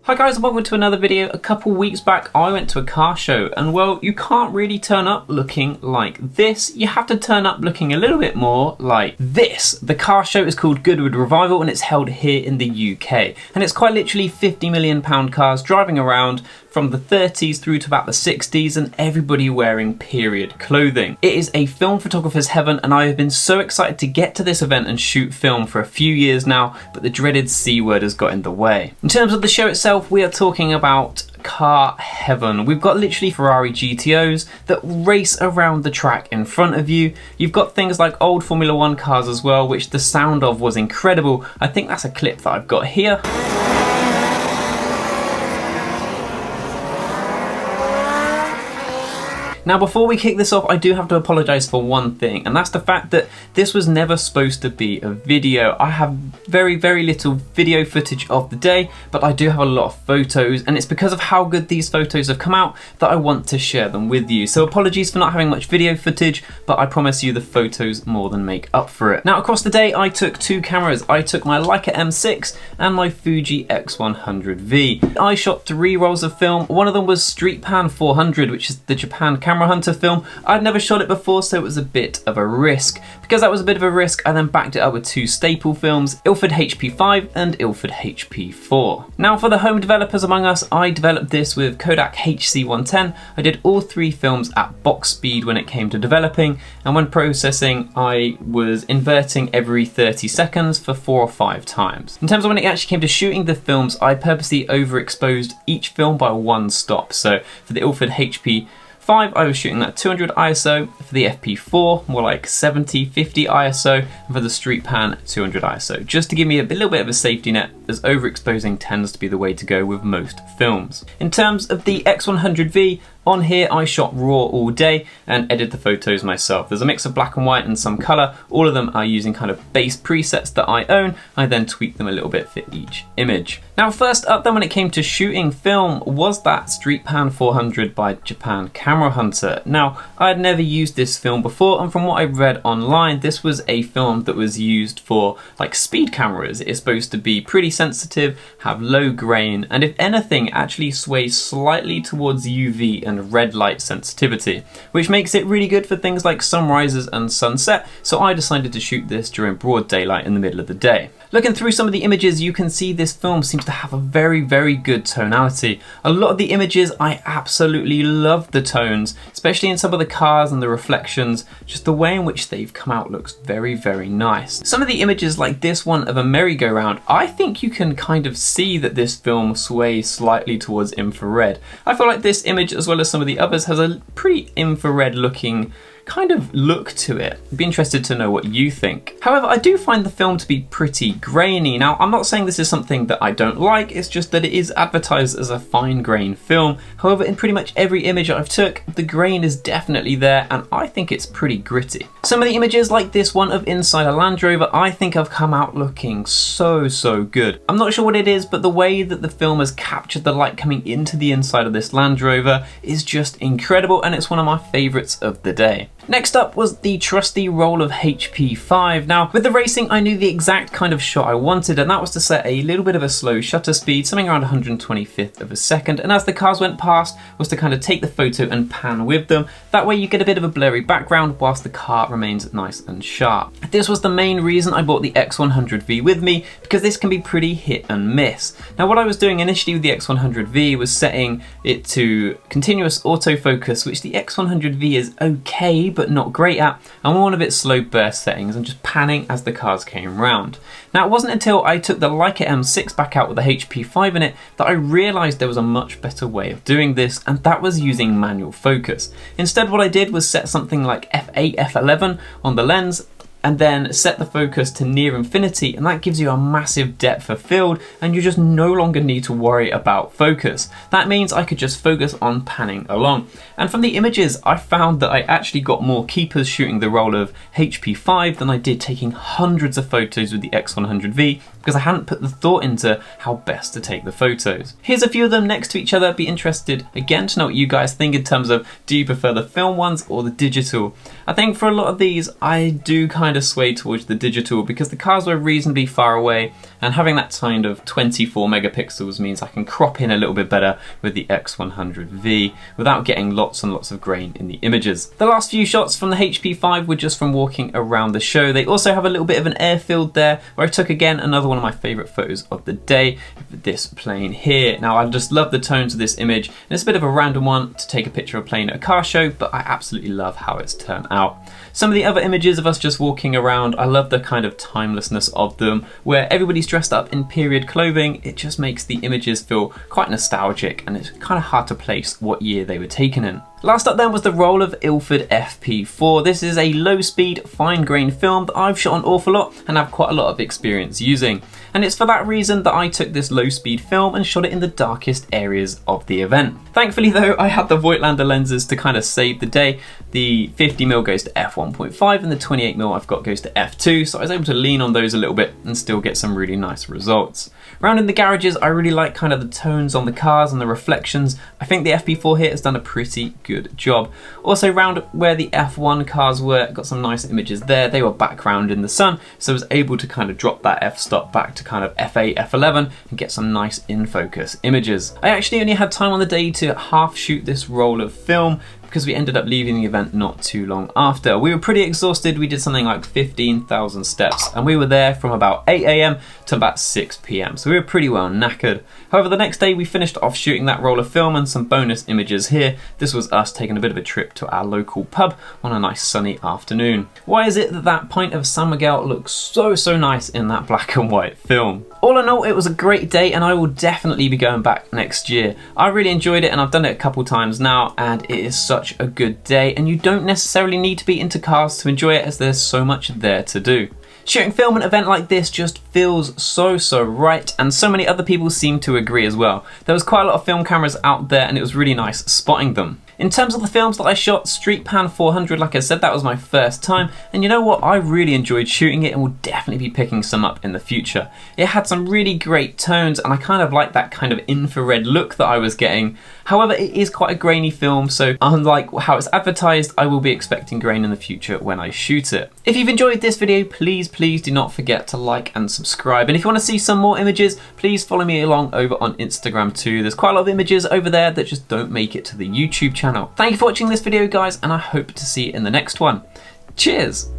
Hi guys and welcome to another video. A couple weeks back I went to a car show and well, you can't really turn up looking like this. You have to turn up looking a little bit more like this. The car show is called Goodwood Revival and it's held here in the UK. And it's quite literally £50 million cars driving around from the 30s through to about the 60s and everybody wearing period clothing. It is a film photographer's heaven and I have been so excited to get to this event and shoot film for a few years now, but the dreaded C word has got in the way. In terms of the show itself, we are talking about car heaven. We've got literally Ferrari GTOs that race around the track in front of you. You've got things like old Formula One cars as well, which the sound of was incredible. I think that's a clip that I've got here. Now before we kick this off, I do have to apologise for one thing, and that's the fact that this was never supposed to be a video. I have very little video footage of the day, but I do have a lot of photos, and it's because of how good these photos have come out that I want to share them with you. So apologies for not having much video footage, but I promise you the photos more than make up for it. Now across the day I took two cameras. I took my Leica M6 and my Fuji X100V. I shot 3 rolls of film. One of them was Streetpan 400, which is the Japan camera hunter film. I'd never shot it before, so it was a bit of a risk. Because that was a bit of a risk, I then backed it up with 2 staple films, Ilford HP5 and Ilford HP4. Now for the home developers among us, I developed this with Kodak HC110. I did all 3 films at box speed when it came to developing, and when processing I was inverting every 30 seconds for 4 or 5 times. In terms of when it actually came to shooting the films, I purposely overexposed each film by 1 stop. So for the Ilford HP5 I was shooting at 200 ISO, for the FP4 more like 70, 50 ISO, and for the Streetpan 200 ISO, just to give me a little bit of a safety net, as overexposing tends to be the way to go with most films. In terms of the X100V, on here I shot raw all day and edited the photos myself. There's a mix of black and white and some colour. All of them are using kind of base presets that I own. I then tweak them a little bit for each image. Now first up then when it came to shooting film was that Streetpan 400 by Japan Camera Hunter. Now I had never used this film before, and from what I read online this was a film that was used for like speed cameras. It's supposed to be pretty sensitive, have low grain, and if anything actually sways slightly towards UV and red light sensitivity, which makes it really good for things like sunrises and sunset, so I decided to shoot this during broad daylight in the middle of the day. Looking through some of the images, you can see this film seems to have a very good tonality. A lot of the images, I absolutely love the tones, especially in some of the cars and the reflections. Just the way in which they've come out looks very nice. Some of the images like this one of a merry-go-round, I think you can kind of see that this film sways slightly towards infrared. I feel like this image, as well as some of the others, has a pretty infrared looking kind of look to it. I'd be interested to know what you think. However, I do find the film to be pretty grainy. Now, I'm not saying this is something that I don't like, it's just that it is advertised as a fine grain film. However, in pretty much every image I've took, the grain is definitely there and I think it's pretty gritty. Some of the images like this one of inside a Land Rover, I think have come out looking so good. I'm not sure what it is, but the way that the film has captured the light coming into the inside of this Land Rover is just incredible, and it's one of my favourites of the day. Next up was the trusty roll of HP5. Now, with the racing, I knew the exact kind of shot I wanted, and that was to set a little bit of a slow shutter speed, something around 125th of a second, and as the cars went past, was to kind of take the photo and pan with them. That way you get a bit of a blurry background whilst the car remains nice and sharp. This was the main reason I bought the X100V with me, because this can be pretty hit and miss. Now, what I was doing initially with the X100V was setting it to continuous autofocus, which the X100V is okay, but not great at, and one of its slow burst settings and just panning as the cars came round. Now it wasn't until I took the Leica M6 back out with the HP5 in it that I realised there was a much better way of doing this, and that was using manual focus. Instead what I did was set something like f8, f11 on the lens, and then set the focus to near infinity, and that gives you a massive depth of field and you just no longer need to worry about focus. That means I could just focus on panning along. And from the images I found that I actually got more keepers shooting the roll of HP5 than I did taking hundreds of photos with the X100V, because I hadn't put the thought into how best to take the photos. Here's a few of them next to each other. Be interested again to know what you guys think in terms of, do you prefer the film ones or the digital? I think for a lot of these I do kind of sway towards the digital because the cars were reasonably far away, and having that kind of 24 megapixels means I can crop in a little bit better with the X100V without getting lots and lots of grain in the images. The last few shots from the HP5 were just from walking around the show. They also have a little bit of an airfield there where I took again another one of my favourite photos of the day, this plane here. Now I just love the tones of this image, and it's a bit of a random one to take a picture of a plane at a car show, but I absolutely love how it's turned out. Some of the other images of us just walking around, I love the kind of timelessness of them, where everybody's dressed up in period clothing. It just makes the images feel quite nostalgic, and it's kind of hard to place what year they were taken in. Last up then was the roll of Ilford FP4. This is a low speed, fine grained film that I've shot an awful lot and have quite a lot of experience using. And it's for that reason that I took this low speed film and shot it in the darkest areas of the event. Thankfully though, I had the Voigtlander lenses to kind of save the day. The 50mm goes to f1.5 and the 28mm I've got goes to f2, so I was able to lean on those a little bit and still get some really nice results. Round in the garages, I really like kind of the tones on the cars and the reflections. I think the FP4 here has done a pretty good job. Also round where the F1 cars were, got some nice images there. They were background in the sun, so I was able to kind of drop that f-stop back to kind of f8, f11 and get some nice in-focus images. I actually only had time on the day to half shoot this roll of film because we ended up leaving the event not too long after. We were pretty exhausted. We did something like 15,000 steps and we were there from about 8 AM to about 6 PM. So we were pretty well knackered. However, the next day we finished off shooting that roll of film and some bonus images here. This was us taking a bit of a trip to our local pub on a nice sunny afternoon. Why is it that that pint of San Miguel looks so nice in that black and white film? All in all, it was a great day and I will definitely be going back next year. I really enjoyed it and I've done it a couple times now, and it is such a good day, and you don't necessarily need to be into cars to enjoy it as there's so much there to do. Shooting film at an event like this just feels so right, and so many other people seem to agree as well. There was quite a lot of film cameras out there and it was really nice spotting them. In terms of the films that I shot, Streetpan 400, like I said, that was my first time, and you know what, I really enjoyed shooting it and will definitely be picking some up in the future. It had some really great tones and I kind of like that kind of infrared look that I was getting. However, it is quite a grainy film, so unlike how it's advertised, I will be expecting grain in the future when I shoot it. If you've enjoyed this video, please do not forget to like and subscribe. And if you want to see some more images, please follow me along over on Instagram too. There's quite a lot of images over there that just don't make it to the YouTube channel. Thank you for watching this video, guys, and I hope to see you in the next one. Cheers!